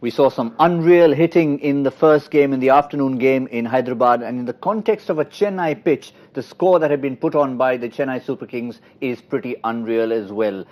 We saw some unreal hitting in the first game, in the afternoon game in Hyderabad, and in the context of a Chennai pitch, the score that had been put on by the Chennai Super Kings is pretty unreal as well.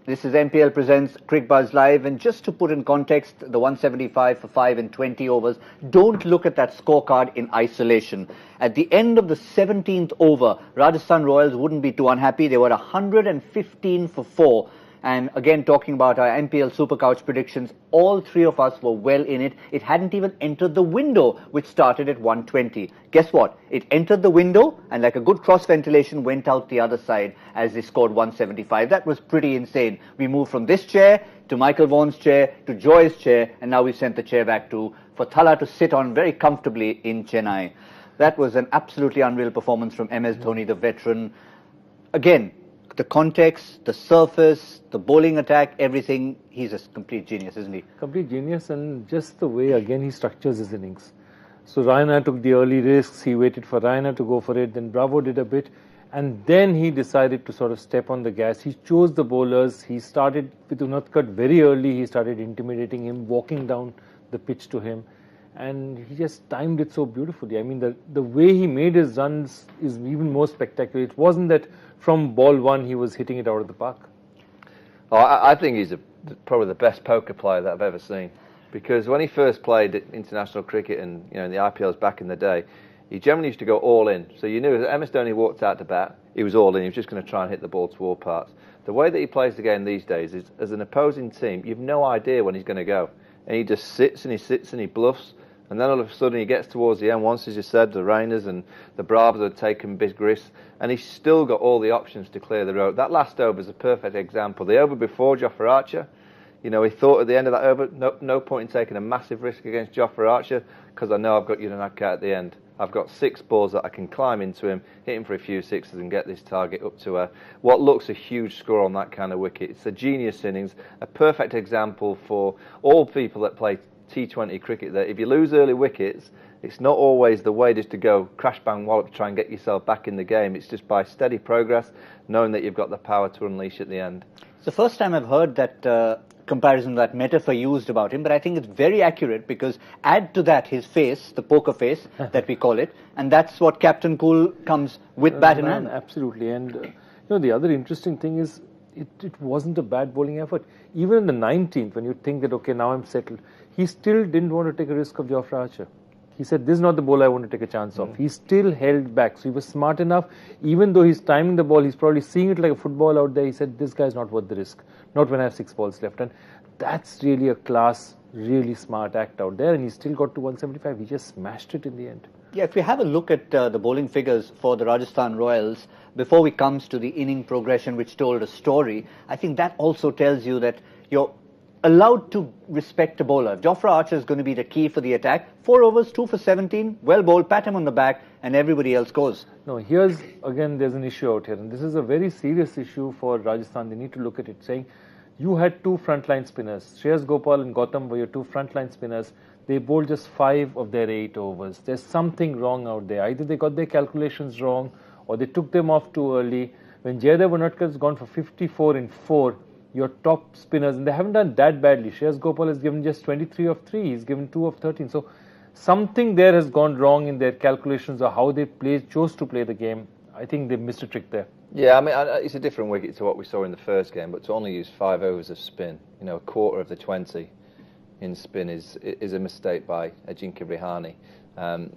This is NPL Presents Cricket Buzz Live, and just to put in context, the 175 for 5 in 20 overs, don't look at that scorecard in isolation. At the end of the 17th over, Rajasthan Royals wouldn't be too unhappy. They were 115 for 4. And again, talking about our NPL Super Couch predictions, all three of us were well in it. It hadn't even entered the window, which started at 120. Guess what? It entered the window and like a good cross ventilation went out the other side as they scored 175. That was pretty insane. We moved from this chair to Michael Vaughan's chair to Joy's chair, and now we sent the chair back for Thala to sit on very comfortably in Chennai. That was an absolutely unreal performance from MS Dhoni, the veteran. Again, the context, the surface, the bowling attack, everything, he's a complete genius, isn't he? Complete genius, and just the way, again, he structures his innings. So Raina took the early risks, he waited for Raina to go for it, then Bravo did a bit, and then he decided to sort of step on the gas. He chose the bowlers, he started with Unadkat very early, he started intimidating him, walking down the pitch to him, and he just timed it so beautifully. I mean, the way he made his runs is even more spectacular. It wasn't that from ball one he was hitting it out of the park. Oh, I think he's probably the best poker player that I've ever seen, because when he first played international cricket and in the IPLs back in the day, he generally used to go all in. So you knew as MS Dhoni walked out to bat, he was all in. He was just going to try and hit the ball to all parts. The way that he plays the game these days is, as an opposing team, you've no idea when he's going to go, and he just sits and he bluffs. And then all of a sudden he gets towards the end, once, as you said, the Rainas and the Bravos had taken big risks, and he's still got all the options to clear the road. That last over is a perfect example. The over before Jofra Archer, he thought at the end of that over, no point in taking a massive risk against Jofra Archer, because I know I've got Unadkat at the end. I've got 6 balls that I can climb into him, hit him for a few sixes and get this target up to what looks a huge score on that kind of wicket. It's a genius innings, a perfect example for all people that play T20 cricket, that if you lose early wickets, it's not always the way just to go crash bang wallop to try and get yourself back in the game. It's just by steady progress, knowing that you've got the power to unleash at the end. It's the first time I've heard that comparison, that metaphor used about him, but I think it's very accurate, because add to that his face, the poker face that we call it, and that's what Captain Cool comes with bat in hand. Absolutely. And the other interesting thing is it wasn't a bad bowling effort. Even in the 19th, when you think that, okay, now I'm settled, he still didn't want to take a risk of Jofra Archer. He said, this is not the ball I want to take a chance of. He still held back. So he was smart enough. Even though he's timing the ball, he's probably seeing it like a football out there. He said, this guy's not worth the risk. Not when I have 6 balls left. And that's really a class, really smart act out there. And he still got to 175. He just smashed it in the end. Yeah, if we have a look at the bowling figures for the Rajasthan Royals, before we come to the inning progression which told a story, I think that also tells you that you're allowed to respect a bowler. Jofra Archer is going to be the key for the attack. 4 overs, 2 for 17, well bowled, pat him on the back, and everybody else goes. No, here's, again, there's an issue out here, and this is a very serious issue for Rajasthan. They need to look at it, saying, you had 2 frontline spinners. Shreyas Gopal and Gautam were your 2 frontline spinners. They bowled just 5 of their 8 overs. There's something wrong out there. Either they got their calculations wrong, or they took them off too early. When Jaydev Unadkat has gone for 54 in 4, your top spinners, and they haven't done that badly. Shreyas Gopal has given just 23 of 3. He's given 2 of 13. So something there has gone wrong in their calculations or how they chose to play the game. I think they missed a trick there. Yeah, I mean, it's a different wicket to what we saw in the first game, but to only use 5 overs of spin, a quarter of the 20 in spin is a mistake by Ajinkya Rihane.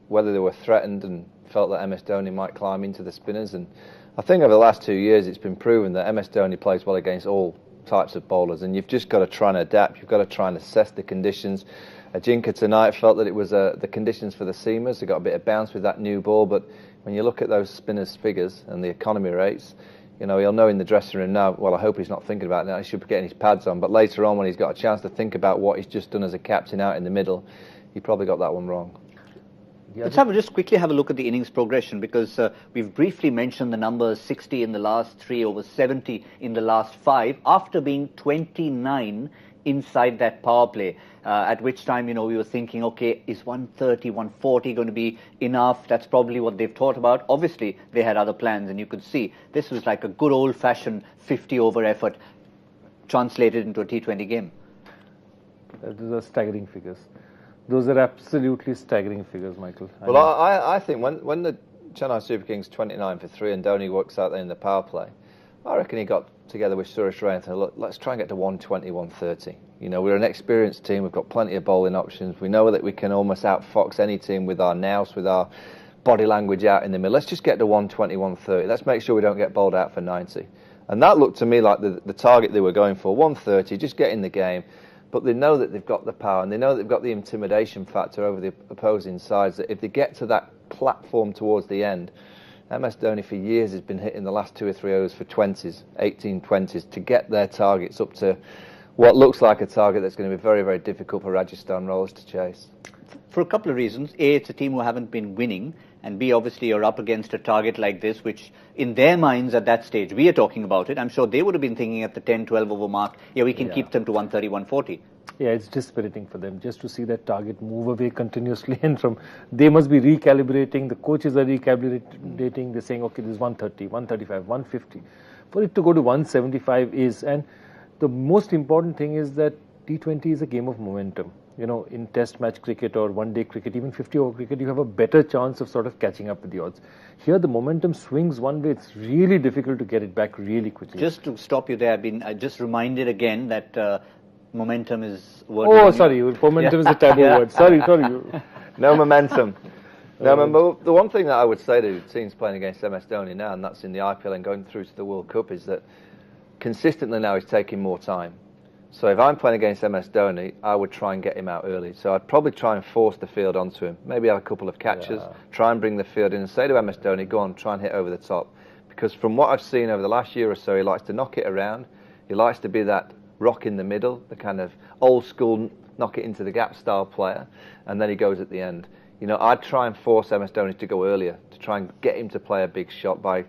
Whether they were threatened and felt that MS Dhoni might climb into the spinners, and I think over the last 2 years it's been proven that MS Dhoni plays well against all types of bowlers, and you've just got to try and adapt. You've got to try and assess the conditions. Ajinkya tonight felt that it was the conditions for the seamers. They got a bit of bounce with that new ball, but when you look at those spinners' figures and the economy rates, he'll know in the dressing room now, well, I hope he's not thinking about it now, he should be getting his pads on, but later on when he's got a chance to think about what he's just done as a captain out in the middle, he probably got that one wrong. Let's just quickly have a look at the innings progression, because we've briefly mentioned the numbers 60 in the last 3, over 70 in the last 5, after being 29 inside that power play, at which time, we were thinking, okay, is 130, 140 going to be enough? That's probably what they've thought about. Obviously, they had other plans, and you could see this was like a good old-fashioned 50-over effort translated into a T20 game. Those are staggering figures. Those are absolutely staggering figures, Michael. Well, I think when the Chennai Super Kings 29 for 3 and Dhoni works out there in the power play, I reckon he got together with Suresh Raina and said, look, let's try and get to 120, 130. You know, we're an experienced team, we've got plenty of bowling options, we know that we can almost outfox any team with our nous, with our body language out in the middle. Let's just get to 120, 130. Let's make sure we don't get bowled out for 90. And that looked to me like the target they were going for, 130, just get in the game. But they know that they've got the power and they know that they've got the intimidation factor over the opposing sides, that if they get to that platform towards the end, MS Dhoni for years has been hitting the last 2 or 3 overs for 20s, 18 20s, to get their targets up to what looks like a target that's going to be very, very difficult for Rajasthan Royals to chase. For a couple of reasons. A, it's a team who haven't been winning, and B, obviously you're up against a target like this, which in their minds at that stage, we are talking about it, I'm sure they would have been thinking at the 10, 12 over mark, yeah, we can keep them to 130, 140. Yeah, it's dispiriting for them just to see that target move away continuously, and they must be recalibrating, the coaches are recalibrating, they're saying, okay, this is 130, 135, 150. For it to go to 175 is, and the most important thing is that T20 is a game of momentum. You know, in test match cricket or one-day cricket, even 50-over cricket, you have a better chance of sort of catching up with the odds. Here, the momentum swings one way. It's really difficult to get it back really quickly. Just to stop you there, I've been just reminded again that momentum is... Oh, sorry, momentum is a taboo word. Sorry. No momentum. No, the one thing that I would say to teams playing against MS Dhoni now, and that's in the IPL and going through to the World Cup, is that consistently now he's taking more time. So if I'm playing against MS Dhoni, I would try and get him out early. So I'd probably try and force the field onto him. Maybe have a couple of catches, try and bring the field in and say to MS Dhoni, go on, try and hit over the top. Because from what I've seen over the last year or so, he likes to knock it around. He likes to be that rock in the middle, the kind of old school knock it into the gap style player, and then he goes at the end. You know, I'd try and force MS Dhoni to go earlier, to try and get him to play a big shot by,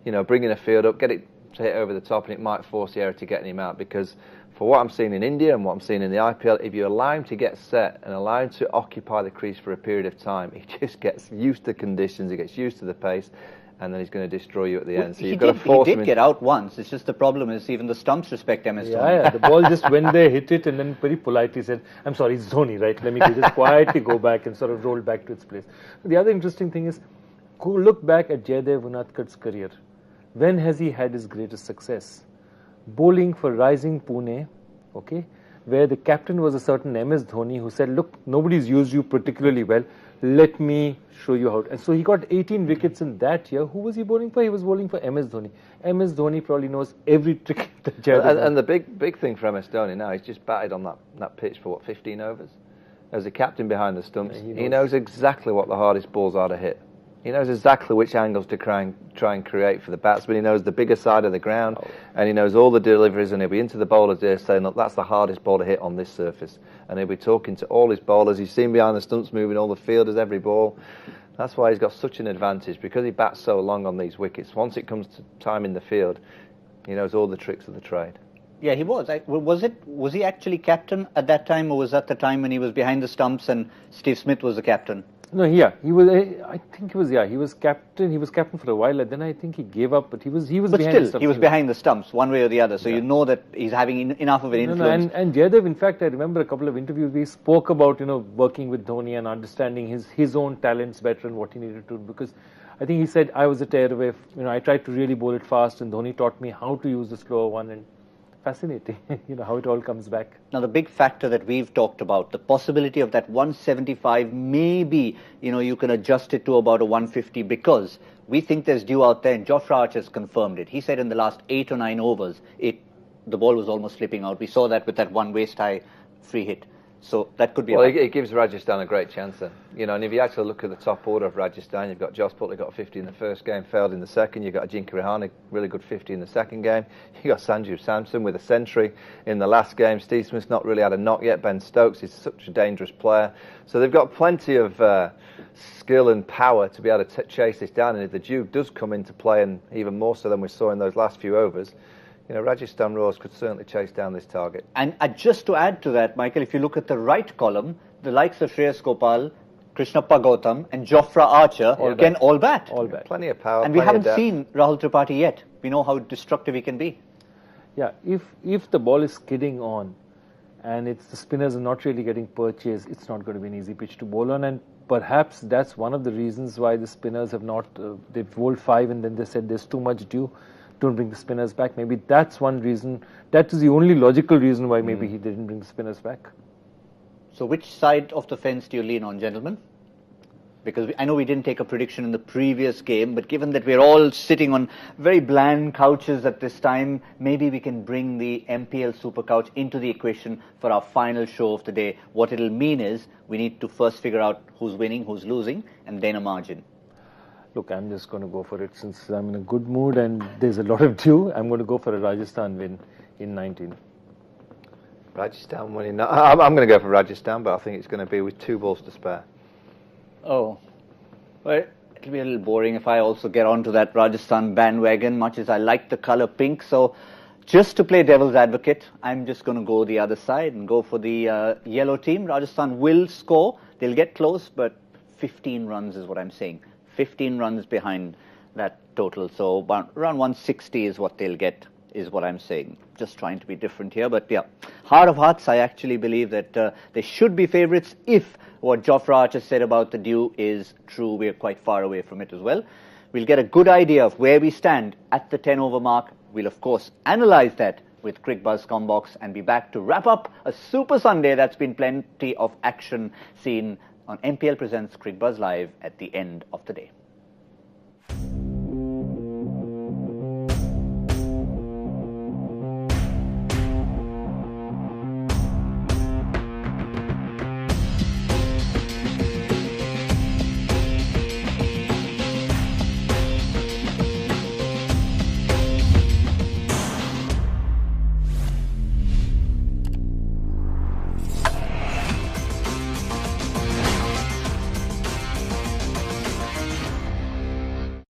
you know, bringing a field up, get it to hit over the top, and it might force the error to getting him out. Because for what I'm seeing in India and what I'm seeing in the IPL, if you allow him to get set and allow him to occupy the crease for a period of time, he just gets used to conditions, he gets used to the pace, and then he's going to destroy you at the end. So you've got to force him. He did get out once. It's just the problem is even the stumps respect MS Dhoni. Yeah, the ball just when they hit it and then very politely said, I'm sorry, it's Dhoni, right? Let me just quietly go back and sort of roll back to its place. The other interesting thing is, look back at Jaydev Unadkat's career. When has he had his greatest success? Bowling for Rising Pune, okay, where the captain was a certain MS Dhoni who said, look, nobody's used you particularly well. Let me show you how. And so he got 18 wickets in that year. Who was he bowling for? He was bowling for MS Dhoni. MS Dhoni probably knows every trick that Jaydev and the big thing for MS Dhoni now, he's just batted on that pitch for, 15 overs? As a captain behind the stumps, he knows exactly what the hardest balls are to hit. He knows exactly which angles to try and create for the batsman. He knows the bigger side of the ground, and he knows all the deliveries, and he'll be into the bowlers there saying, look, that's the hardest ball to hit on this surface. And he'll be talking to all his bowlers. He's seen behind the stumps moving all the fielders, every ball. That's why he's got such an advantage, because he bats so long on these wickets. Once it comes to time in the field, he knows all the tricks of the trade. Yeah, he was. Was he actually captain at that time, or was that the time when he was behind the stumps and Steve Smith was the captain? No, yeah, he was. I think he was. Yeah, he was captain. He was captain for a while, and then I think he gave up. But he was. But behind still, the stumps. he was behind the stumps, one way or the other. So you know that he's having enough of an influence. And Jaydev, in fact, I remember a couple of interviews. We spoke about working with Dhoni and understanding his own talents better and what he needed to do. Because I think he said I was a tearaway. I tried to really bowl it fast, and Dhoni taught me how to use the slower one. And fascinating, how it all comes back. Now, the big factor that we've talked about, the possibility of that 175, maybe, you can adjust it to about a 150, because we think there's dew out there, and Jofra Archer has confirmed it. He said in the last 8 or 9 overs, the ball was almost slipping out. We saw that with that one waist-high free hit. So that could be. Well, it gives Rajasthan a great chance then. And if you actually look at the top order of Rajasthan, you've got Jos Buttler got 50 in the first game, failed in the second. You've got Ajinkya Rahane, really good 50 in the second game. You got Sanju Samson with a century in the last game. Steve Smith's not really had a knock yet. Ben Stokes is such a dangerous player. So they've got plenty of skill and power to be able to chase this down. And if the dew does come into play, and even more so than we saw in those last few overs, Rajasthan Royals could certainly chase down this target. And just to add to that, Michael, if you look at the right column, the likes of Shreyas Gopal, Krishnappa Gautam and Jofra Archer can all bat. All bat. Plenty of power. And we haven't seen Rahul Tripathi yet. We know how destructive he can be. Yeah, if the ball is skidding on and it's the spinners are not really getting purchased. It's not going to be an easy pitch to bowl on, and perhaps that's one of the reasons why the spinners have not, they've bowled 5 and then they said there's too much due, don't bring the spinners back. Maybe that's one reason, that is the only logical reason why maybe he didn't bring the spinners back. So which side of the fence do you lean on, gentlemen? Because I know we didn't take a prediction in the previous game, but given that we're all sitting on very bland couches at this time, maybe we can bring the MPL Super Couch into the equation for our final show of the day. What it'll mean is we need to first figure out who's winning, who's losing, and then a margin. Look, I'm just going to go for it since I'm in a good mood and there's a lot of due. I'm going to go for a Rajasthan win in 19. Rajasthan winning. I'm going to go for Rajasthan, but I think it's going to be with 2 balls to spare. Oh, well, it'll be a little boring if I also get onto that Rajasthan bandwagon, much as I like the colour pink. So just to play devil's advocate, I'm just going to go the other side and go for the yellow team. Rajasthan will score. They'll get close, but 15 runs is what I'm saying. 15 runs behind that total. So around 160 is what they'll get, is what I'm saying. Just trying to be different here. But yeah, heart of hearts, I actually believe that they should be favourites if what Jofra Archer said about the due is true. We're quite far away from it as well. We'll get a good idea of where we stand at the 10 over mark. We'll of course analyse that with Crick Buzz Combox and be back to wrap up a Super Sunday that's been plenty of action seen on MPL Presents Crick Buzz Live at the end of the day.